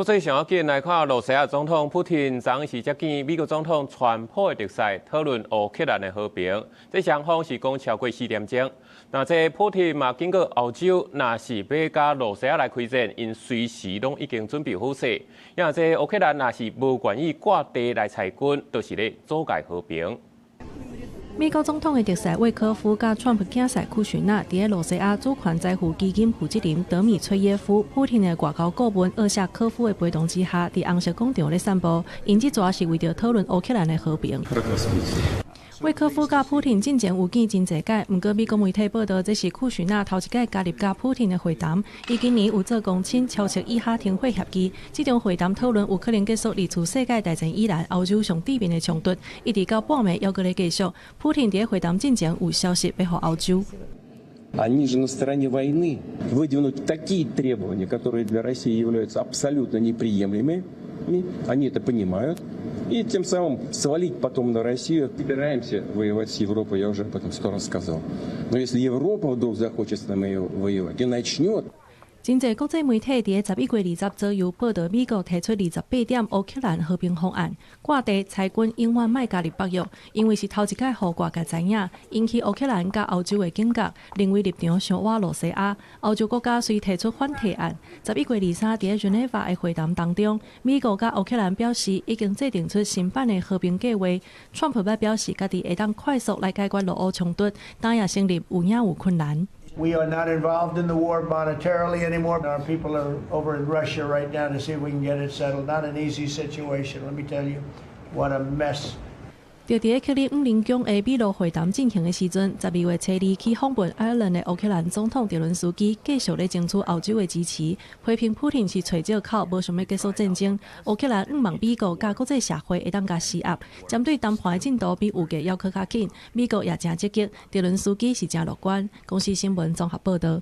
国际上要紧来看，罗西亚总统普廷昨是接见美国总统川普的特使，讨论乌克兰的和平。这双方是讲超过4点钟。那这普廷嘛，经过欧洲，若是要甲罗西亚来开战，因随时拢已经准备好势。因这乌克兰若是无愿意挂地来裁军，都是咧阻碍和平。 美国总统的特使魏科夫甲川普竞赛库许纳伫罗西亚主权在乎基金负责人德米崔耶夫、普廷的外交顾问厄夏科夫的陪同之下，伫红色广场咧散步，因这主要是为着讨论乌克兰的和平。 魏科夫甲普廷进前有见真侪届，不过美国媒体报道，这是库许纳头一届加入甲普廷的会谈。伊今年有做公亲敲切以哈停火协议，这场会谈讨论有可能结束自世界大战以来欧洲上底面的冲突，一直到半暝还阁咧继续。普廷伫会谈进前有消息要互欧洲。 Они же на стороне войны. Выдвинуть такие требования, которые для России являются абсолютно неприемлемыми, они это понимают. И тем самым свалить потом на Россию. Собираемся воевать с Европой, я уже об этом 100 раз сказал. Но если Европа вдруг захочет с нами воевать и начнет, 真侪国际媒体伫11月20左右报道，美国提出28点乌克兰和平方案，挂地裁军永远莫加入北约，因为是头一届互外界知影，引起乌克兰甲欧洲的警觉，认为立场相歪罗西亚。欧洲国家虽提出反提案，11月23伫Geneva的会谈当中，美国甲乌克兰表示已经制定出新版的和平计划。川普表示，家己会当快速来解决俄乌冲突，但也承认有影有困难。 We are not involved in the war monetarily anymore. Our people are over in Russia right now to see if we can get it settled. Not an easy situation, let me tell you. What a mess. 就伫克里姆林宫的美罗会谈进行的时阵，12月初2去访问爱尔兰的乌克兰总统泽伦斯基，继续咧争取欧洲的支持，批评普廷是找借口，无想要结束战争。乌克兰望美国甲国际社会会当加施压，针对谈判的进度比预计要搁较紧，美国也真积极，泽伦斯基是真乐观。公司新闻综合报道。